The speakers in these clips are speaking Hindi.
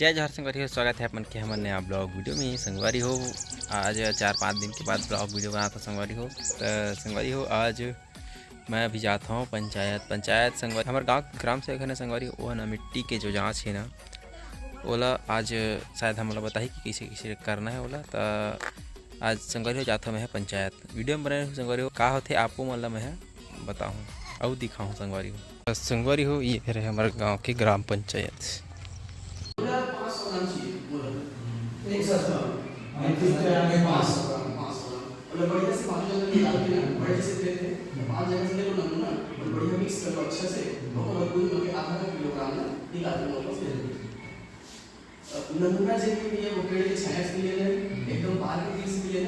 जय जवाहर संगवारी हो। स्वागत है अपन के हमारे नया ब्लॉग वीडियो में। संगवारी हो आज 4-5 दिन के बाद ब्लॉग वीडियो बनाता संगवारी हो। तो संगवारी हो आज मैं अभी जाता हूँ पंचायत संगवारी हमारे गांव ग्राम सेवक है ना संगवारी वो ना मिट्टी के जो जाँच है ना ओला आज शायद हम लोग बताई कि कैसे कैसे करना है ओला। तो आज संगवारी हो जाता मैं पंचायत वीडियो में बने संगवारी हो का होते आपको मतलब मैं बताऊँ और दिखाऊँ संगवारी हो। तो संगवारी हो ये है हमारे गाँव की ग्राम पंचायत। नमूना जैसे कि ये वो पेड़ के छाया के लिए एकदम बाहर के पीस के लिए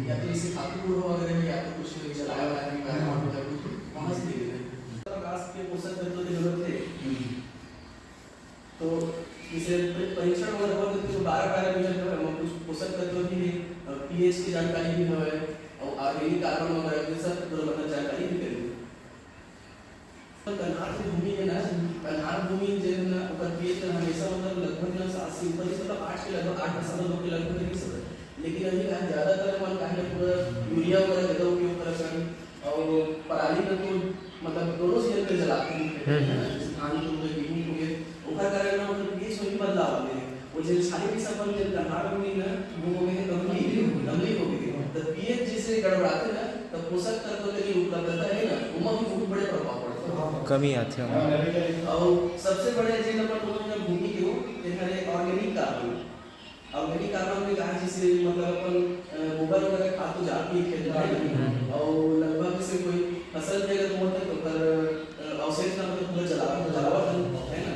या तो इसे खातू वगैरह या तो कुछ जलाया हुआ है या कुछ वहां से ले लेते हैं घास के पोषक तत्वों की जरूरत है। तो इसे परीक्षण वगैरह हुआ तो 12 मीटर हम कुछ पोषक तत्वों की पीएच की जानकारी भी है और ऑर्गेनिक कार्बन वगैरह की सब मतलब जानकारी भी करेंगे। कन्हार की भूमि है ना कन्हार भूमि जो है ना ऊपर पीएच हमेशा मतलब लगभग ना 7 से ऊपर मतलब 8 के लगभग 8.2 के लगभग नहीं सब। लेकिन अभी का ज्यादातर मन का है पूरा यूरिया वगैरह का उपयोग कर सकते और पराली में तो मतलब दोनों सीजन पे जलाते हैं धान को गेहूं को ऊपर कारण ना मतलब पीएच में बदलाव आ गए वो जो सारी की सब जो कन्हार भूमि ना वो हो गए नमली हो गई। तो पीएच जिसे गड़बड़ाते ना तो पोषक तत्वों की उपलब्धता है ना वो भी बहुत बड़े प्रभाव कमी आते हैं। और सबसे बड़े जे नंबर मतलब भूमि के हो देखने ऑर्गेनिक कार्बन में कहा जिसे मतलब अपन गोबर वगैरह खाद तो जाती है खेत में और लगभग से कोई फसल भी अगर बोलते तो पर अवशेष का मतलब पूरा जलावा है ना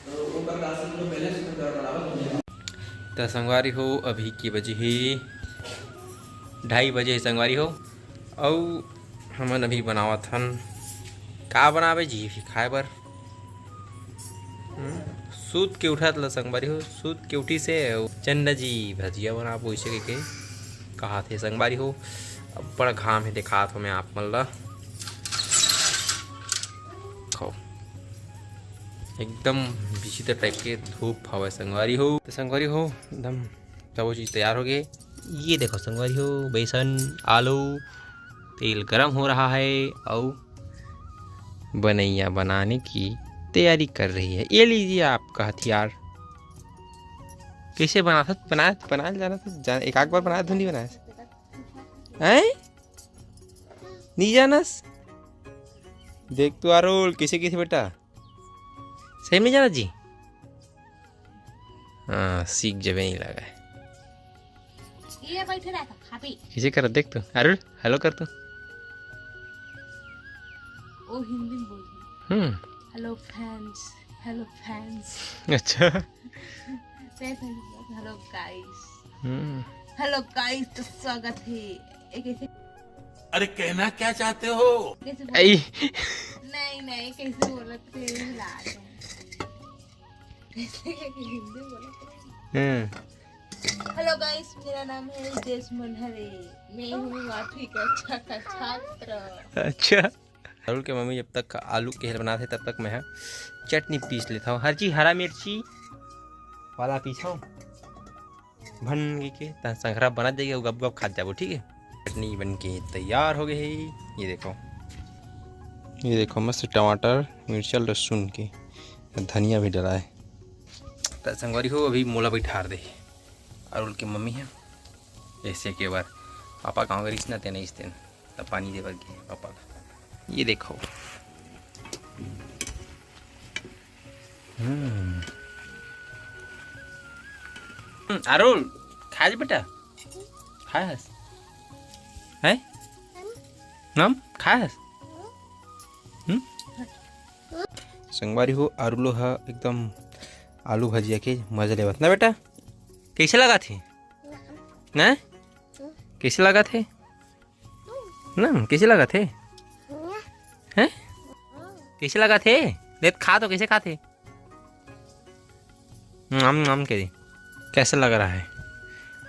तो वो प्रकार से तो बैलेंस कर बढ़ावा। तो संगवारी हो अभी की बजे ही 2:30 बजे संगवारी हो और हमन अभी बनावत हन का बनावे जी भी खाए बर सूत के उठत ल संगवारी हो सूत के उठी से चंदा जी भजिया बनाबो इसे के कहा थे संगवारी हो। अब बड़ा घाम है दिखात हो मैं आप मन ला खाओ एकदम विचित्र टाइप के धूप हवा संगवारी हो। तो संगवारी हो एकदम सब चीज़ तैयार हो गए। ये देखो संगवारी हो बेसन आलू तेल गरम हो रहा है और बनैया बनाने की तैयारी कर रही है। ये लीजिए आपका हथियार। कैसे बना जाना था एक आध बार बनाया तो नहीं बनाया हैं नहीं जानस देख तो आरोल कैसे कैसे बेटा सही में जाना जी। हाँ सीख जब नहीं लगा है ये बैठे रहा था खापी कैसे कर देख तो अरुल हेलो कर तो ओ हिंदी में बोल हेलो फैंस अच्छा हेलो गाइस तो स्वागत है एक ऐसे अरे कहना क्या चाहते हो नहीं कैसे बोलते हिंदी बोलते हेलो गाइस मेरा नाम है जैस्मिन हरे मैं हूँ 8वीं कक्षा का छात्र। अच्छा अरुल के मम्मी जब तक आलू के हेल बनाते तब तक मैं चटनी पीस लेता हूँ। हर चीज हरा मिर्ची वाला पीछा भन के संखरा बना जाएगा गप गप खा जाओ ठीक है। चटनी बन के तैयार हो गई। ये देखो मस्त टमाटर मिर्चा लहसुन के धनिया भी डला है। तो संगवारी हो अभी मोला बैठार दे अरुल की मम्मी है ऐसे के बार पापा गाँव गरीस ना तेना इस दिन तब पानी दे के पापा का ये देखो अरुल खा जा बेटा खास है नम खास संगवारी हो अरुलो है एकदम आलू भजिया के मजा लेवत ना बेटा कैसे लगा थे ना कैसे लगा थे ना कैसे लगा थे हैं कैसे लगा थे देख खा तो कैसे खाते नाम के दे कैसे लग रहा है।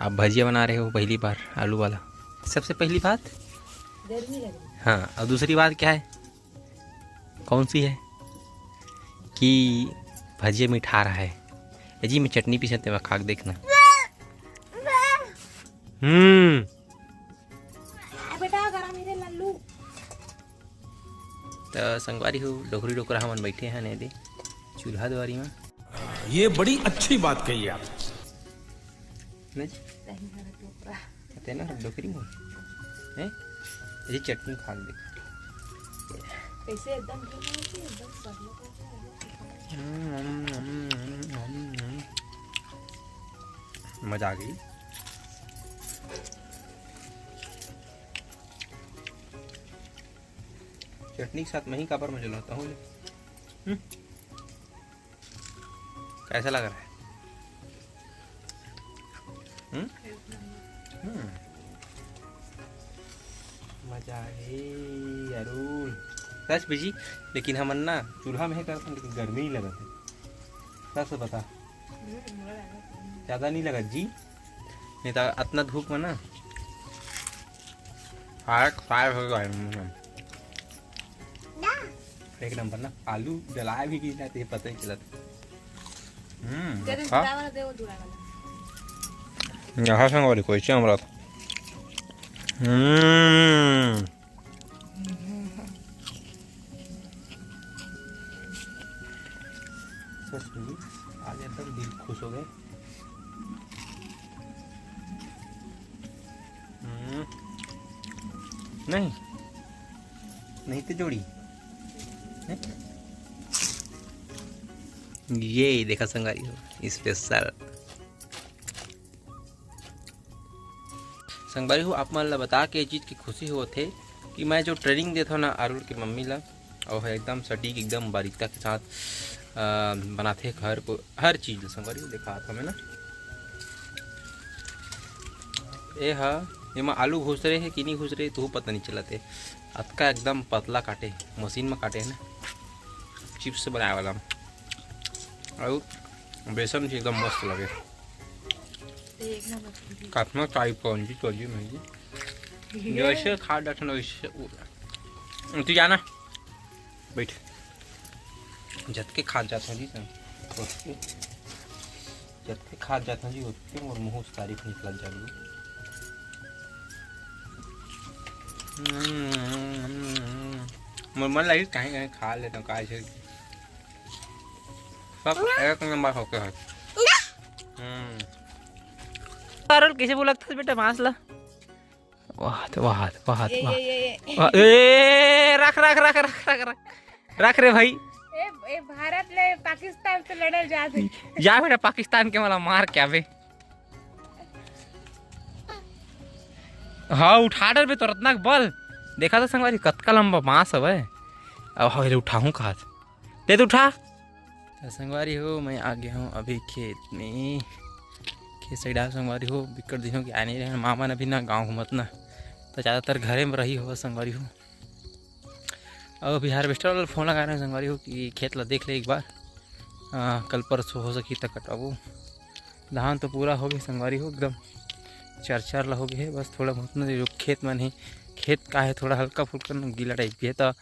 आप भजिया बना रहे हो पहली बार आलू वाला सबसे पहली बात हाँ और दूसरी बात क्या है कौन सी है कि भजिया मिठा रहा है जी मैं चटनी पीसते वह खा के देखना। बेटा करा मेरे लल्लू। तो संगवारी हो डोकरी डोकरा हमन बैठे हैं ने दे चूल्हा दुआरी में। ये बड़ी अच्छी बात कही आप। नहीं कहते ना डोकरी में हैं ये चटनी खा के देख। कैसे एकदम एकदम मजा आ गई। चटनी के साथ मैं ही काबर में जलाता हूँ। कैसा लग रहा है? मजा आ गई अरुण सच बिजी। लेकिन हमन ना चूल्हा में ही करते लेकिन गर्मी ही लगत है। सच बता ज़्यादा नहीं लगा जी? नहीं तो इतना धूप में ना फायर हो गया एक नंबर ना। आलू जलाया भी कि नहीं पता ही चला। यहाँ संग कोई हमारा आज एकदम दिल खुश हो गए। नहीं नहीं तो जोड़ी ये देखा संगारी हो स्पेशल संगवारी हो। आप मन ला बता के चीज़ की खुशी हो थे कि मैं जो ट्रेनिंग देता हूँ ना अरुण की मम्मी ला और एकदम सटीक एकदम बारीकता के साथ बनाते घर को हर चीज़ संगवारी हो दिखा था मैं ना। ये में आलू घुस रहे है कि नहीं घुस रहे तो पता नहीं चलते। अतका एकदम पतला काटे मशीन में काटे है ना चिप्स बनाए वाला और बेसन भी एकदम मस्त लगे। काटना टाइप कौन जी चलिए मैं जी जैसे खा डाटना वैसे तू जाना बैठ जत के खा जाता जी जत के खा जाता जी उसके और मुँह से तारीफ निकल जाएगी। मन लगी कहीं कहीं खा लेता हूँ काय से सब एक नंबर होके है। अरुण कैसे बोला था बेटा मासला वाह तो वाह वाह ए रख रख रख रख रख रख रख रे भाई। ए भारत ले पाकिस्तान से लड़ल जाते जा बेटा पाकिस्तान के वाला मार क्या बे। हाँ उठा डर बे तो रत्नाक बल देखा था संगवारी कतका लंबा बांस है। अब हाँ उठाऊँ कहा दे तो उठा। तो संगवारी हो मैं आ गया हूँ अभी खेत में। खेत साइड आ संगवारी हो बिकट दिनों की आने रहे मामा ने अभी ना गाँव घूमत ना तो ज़्यादातर घरे में रही हो संगवारी हो। अब अभी हार्वेस्टर वाला फ़ोन लगा रहे हैं संगवारी हो कि खेत ला देख ले एक बार कल परसों हो सकी तक कटाबू। धान तो पूरा हो गया संगवारी हो एकदम चार ला हो गए है बस थोड़ा बहुत ना जो खेत में नहीं खेत का है थोड़ा हल्का फुल्का गीला टाइप भी है तो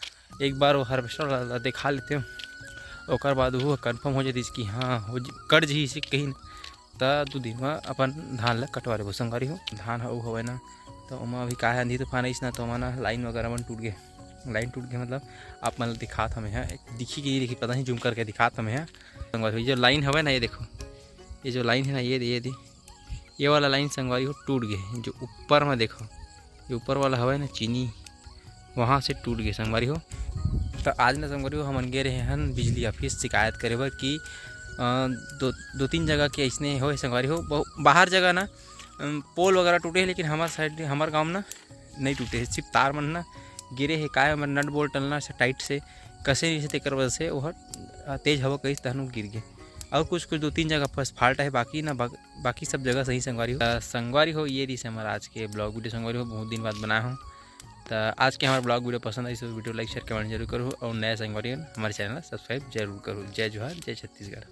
एक बार वो हार्वेस्टर वाला दिखा लेते हो और बाद वो कन्फर्म हो जाती कि हाँ हो कट जी इसे कहीं तो 2 दिन में अपन धान ला कटवा लेबो संगवारी हो। धान हो ना तो वहाँ अभी का आंधी तूफान आई ना तो वहाँ ना लाइन वगैरह मन टूट गए। लाइन टूट गया मतलब आप मतलब दिखा था मैं है दिखी गई देखी पता नहीं जूम करके दिखा था मैं है संगवारी जो लाइन है ना ये देखो ये जो लाइन है ना ये वाला लाइन संगवारी हो टूट गए। जो ऊपर में देखो ये ऊपर वाला हवा है ना चीनी वहाँ से टूट गए संगवारी हो। तो आज ना संगवारी हो हम गए रहे हैं बिजली ऑफिस शिकायत करे बर कि 2-3 जगह के ऐसने हो संगवारी हो बाहर जगह ना पोल वगैरह टूटे है लेकिन हमारे साइड हमारे गाँव ना नहीं टूटे है सिर्फ तार मन ना गिरे है काय हमारे नट बोल्ट टलना से टाइट से कसे नहीं से तेकर वजह से वह तेज हवा कहीं तहनु गिर गए और कुछ 2-3 जगह फर्स्ट फाल्ट है बाकी ना बाकी सब जगह सही संगवारी हो। ये रही से हमारा आज के ब्लॉग वीडियो संगवारी हो बहुत दिन बाद बनाया हूँ। तो आज के हमारा ब्लॉग वीडियो पसंद आई तो वीडियो लाइक शेयर कमेंट जरूर करो और नया संगवारी हमारे चैनल सब्सक्राइब जरूर करो। जय जोहार जय छत्तीसगढ़।